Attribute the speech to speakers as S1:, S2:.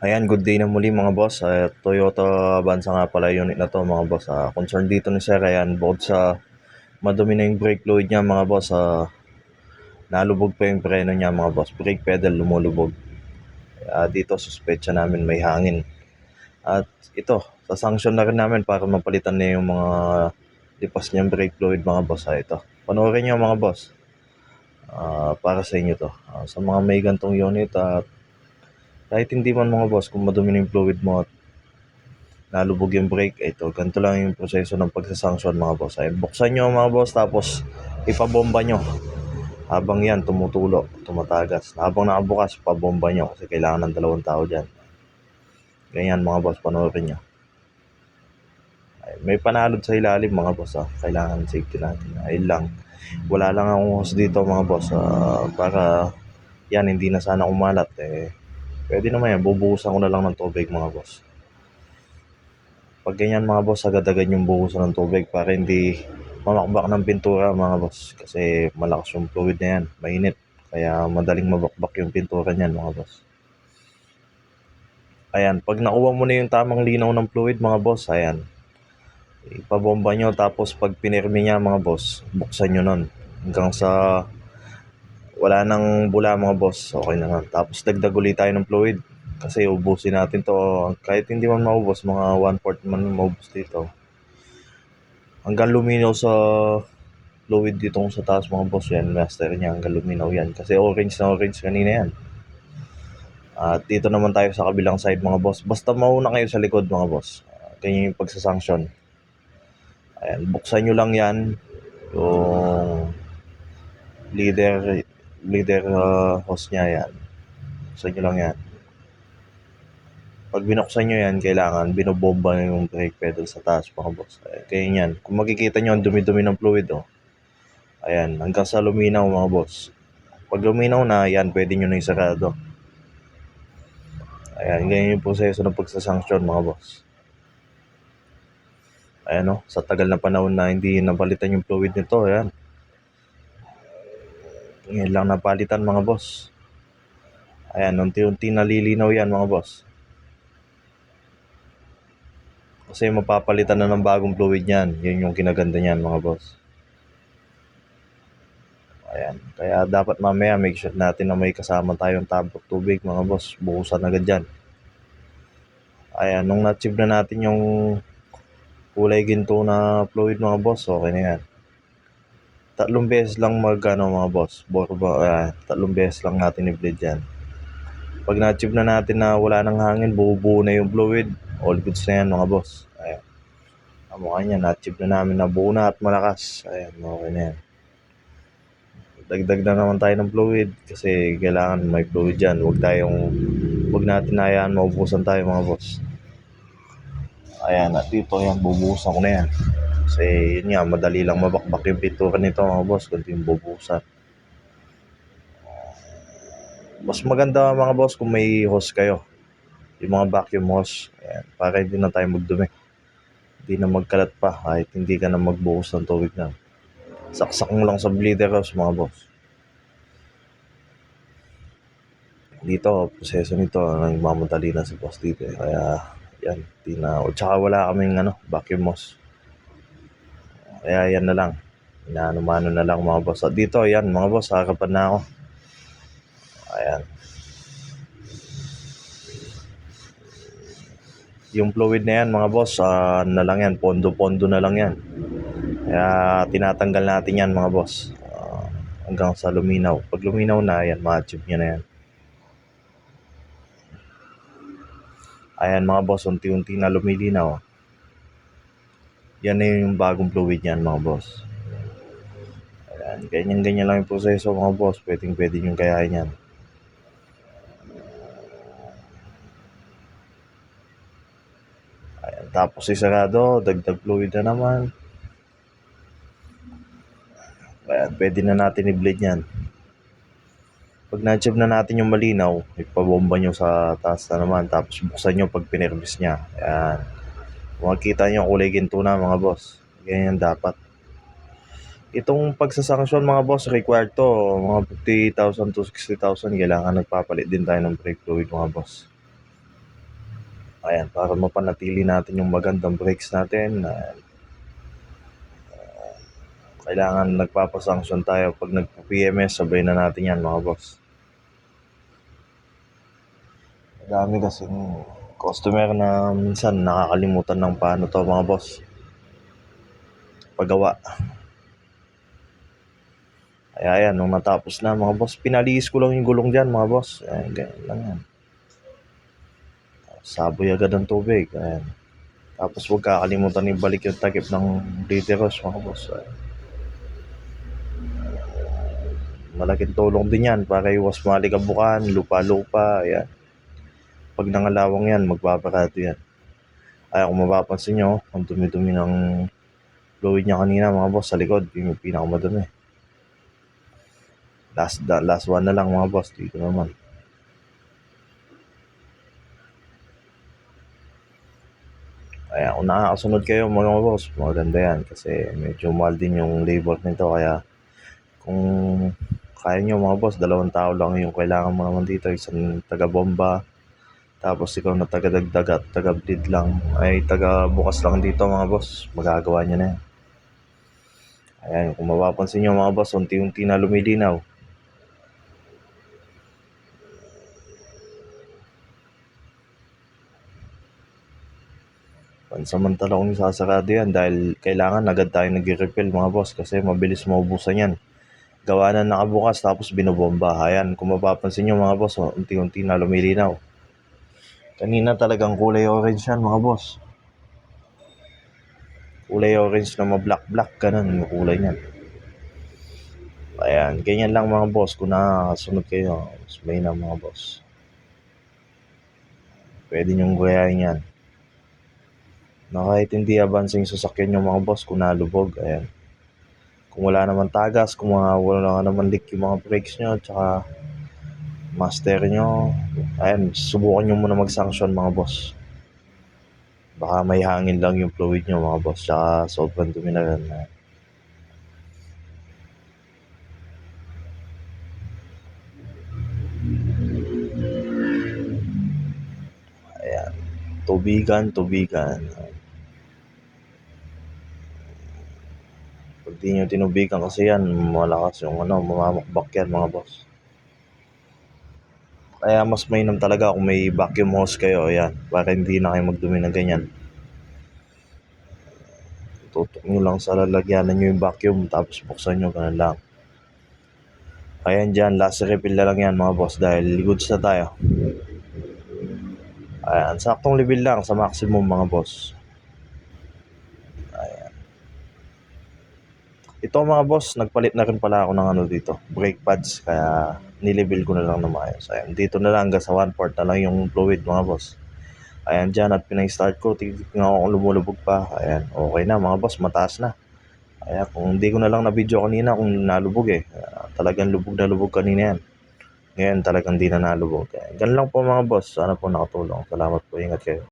S1: Ayan, good day na muli mga boss. Toyota Avanza nga pala unit na to mga boss. Concern dito ni Sir, ayan, bukod sa madumi na yung brake fluid niya mga boss, nalubog pa yung preno niya mga boss. Brake pedal lumulubog. Dito suspecha namin may hangin. At ito, sa-sanction na rin namin para mapalitan na yung mga lipas niyang brake fluid mga boss. Ito, panoorin niyo mga boss. Para sa inyo to. Sa mga may gantong unit at kahit hindi man mga boss, kung madumi na yung fluid mo at nalubog yung brake, ito, ganito lang yung proseso ng pagsasanction mga boss. Ay, buksan nyo mga boss, tapos ipabomba nyo. Habang yan, tumutulo, tumatagas. Habang nakabukas, pabomba nyo kasi kailangan ng dalawang tao dyan. Ganyan mga boss, panoorin nyo. Ay, may panalod sa ilalim mga boss. Kailangan safety natin. Ayun lang. Wala lang akong hose dito mga boss. Para yan, hindi na sana umalat. Pwede naman yan, bubuhusan ko na lang ng tubig mga boss. Pag ganyan mga boss, agad-agad yung buhusan ng tubig para hindi mamakbak ng pintura mga boss. Kasi malakas yung fluid na yan, mainit. Kaya madaling mabakbak yung pintura niyan mga boss. Ayan, pag nakuha mo na yung tamang linaw ng fluid mga boss, ayan, ipabomba nyo, tapos pag pinirmi niya mga boss, buksan nyo nun. Hanggang sa wala nang bula mga boss, okay na nga. Tapos dagdag ulit tayo ng fluid. Kasi ubusin natin to, kahit hindi man maubos, mga 1/4 man maubos dito. Hanggang luminaw sa fluid dito sa taas mga boss, yan, master niya, hanggang luminaw yan. Kasi orange na orange kanina yan. At dito naman tayo sa kabilang side mga boss. Basta mauna kayo sa likod mga boss. Ganyan yung pagsasanction. Ayan, buksan nyo lang yan. Yung leader hose niya yan. Buksan nyo lang yan. Pag binuksan nyo yan, kailangan binobomba nyo yung brake pedal sa taas mga boss. Kaya yan. Kung makikita nyo ang dumi-dumi ng fluid, ayan, hanggang sa luminaw mga boss. Pag luminaw na, yan, pwede nyo na isarado. Ayan, ganyan yung proseso ng pagsasanction mga boss. Ayan sa tagal na panahon na hindi napalitan yung fluid nito, ayan. Ngayon lang napalitan mga boss. Ayan, unti-unti nalilinaw yan mga boss. Kasi mapapalitan na ng bagong fluid yan. Yun yung kinaganda niyan mga boss. Ayan, kaya dapat mamaya make sure natin na may kasama tayong tabok tubig mga boss. Buhusan agad dyan. Ayan, nung na-achieve na natin yung kulay ginto na fluid mga boss, okay na yan. 3 beses lang mga boss. Tatlong beses lang natin i-bleed yan. Pag na-achieve na natin na wala nang hangin, buo na yung fluid, all goods na yan mga boss. Ayan. Mukha niya, na-achieve na namin na buo na at malakas. Ayan, okay na yan. Dagdag na naman tayo ng fluid kasi kailangan may fluid dyan. Huwag natin hayaan maubusan tayo mga boss. Ayan, at dito yan, bubuhusan ko na yan. Kasi yun nga, madali lang mabakbak yung pintura nito mga boss, kundi yung bubuhusan. Mas maganda mga boss kung may hose kayo. Yung mga vacuum hose. Ayan, para hindi na tayo magdumi. Hindi na magkalat pa kahit hindi ka na magbuhos ng tubig na. Saksak mo lang sa bleeder hose mga boss. Dito, proseso nito, nagmamadali na si boss dito. Kaya, yan, tsaka wala kaming vacuum hose. Kaya yan na lang. Inaano-mano na lang mga boss. At dito, yan mga boss, harapan na ako. Ayan. Yung fluid na yan mga boss, na lang yan, pondo-pondo na lang yan. Kaya tinatanggal natin yan mga boss. Hanggang sa luminaw. Pag luminaw na yan, ma-achieve nyo na yan. Ayan mga boss, unti-unti na lumilinaw. Yan na yung bagong fluid yan mga boss. Ayan, ganyan-ganyan lang yung proseso mga boss. Pwede nyo kayahin yan. Ayan, tapos isarado, dagdag fluid na naman. Ayan, pwede na natin i-bleed yan. Pag na-achieve na natin yung malinaw, ipabomba nyo sa taas na naman. Tapos buksan nyo pag pinervis niya. Ayan. Makikita nyo kulay ginto na mga boss. Ganyan dapat. Itong pagsasanction mga boss, required to. Mga 50,000 to 60,000. Kailangan nagpapalit din tayo ng brake fluid mga boss. Ayan, para mapanatili natin yung magandang brakes natin, kailangan nagpapasanction tayo. Pag nagpa-PMS, sabay na natin yan mga boss. Dami kasing customer na minsan nakakalimutan ng paano to mga boss paggawa. Kaya ayan, nung natapos na mga boss, pinaliis ko lang yung gulong dyan mga boss. Ayan, ganyan lang yan. Saboy agad ang tubig. Ayan. Tapos huwag kakalimutan ibalik yung takip ng bleeder hose mga boss. Ayan. Malaking tulong din yan para iwas malikabukan, lupa-lupa. Ayan. Pag nangalawang yan, magbabarado yan. Ayan, kung mapapansin nyo, ang dumi-dumi ng fluid niya kanina mga boss sa likod, yung pinakamadumi. Last one na lang mga boss, dito naman. Kaya kung nakakasunod kayo mga boss, maganda yan kasi medyo mahal din yung labor nito. Kaya kung kaya nyo mga boss, 2 tao lang yung kailangan mo naman dito, isang taga-bomba, tapos ikaw na taga-dagdag at taga-bleed lang, ay taga-bukas lang dito mga boss, magagawa nyo na yan. Ayan, kung mapapansin nyo mga boss, unti-unti na lumilinaw. Pansamantala kong isasarado yan dahil kailangan agad tayo nag-refill mga boss kasi mabilis maubusan yan. Gawa na nakabukas tapos binobomba. Ayan, kung mapapansin nyo mga boss, unti-unti na lumilinaw. Kanina talagang kulay orange yan mga boss. Kulay orange na ma-black-black, ganun yung kulay niyan. Ayan, ganyan lang mga boss. Kung nakakasunod kayo, may na mga boss. Pwede nyong gayahin yan. Na kahit hindi abansa yung sasakyan yung mga boss kung nalubog, ayan. Kung wala naman tagas, kung wala naman leak yung mga brakes nyo, tsaka master nyo, ayan, subukan nyo muna mag-sanction mga boss. Baka may hangin lang yung fluid nyo mga boss, tsaka sobrang dumi na rin. Ayan, tubigan. Pag di nyo tinubigan kasi yan, malakas yung mamamakbak yan mga boss. Kaya mas mainam talaga kung may vacuum hose kayo, ayan, para hindi na kayo magdumi na ganyan. Tutok nyo lang sa lalagyanan nyo yung vacuum, tapos buksan nyo, ganun lang. Ayan dyan, last refill na lang yan mga boss dahil goods na tayo. Ayan, saktong level lang sa maximum mga boss. Ayan. Ito mga boss, nagpalit na rin pala ako ng dito, brake pads, kaya nilevel ko na lang na maayos. Ayan, dito na lang hanggang sa 1/4 na lang yung fluid mga boss. Ayan dyan, at pinay-start ko, tignan ko kung lumulubog pa. Ayan, okay na mga boss, mataas na. Kaya kung hindi ko na lang na video kanina kung nalubog talagang lubog na lubog kanina yan. Ngayon talagang di na nalubog. Ganun lang po mga boss, sana po nakatulong. Salamat po, ingat kayo.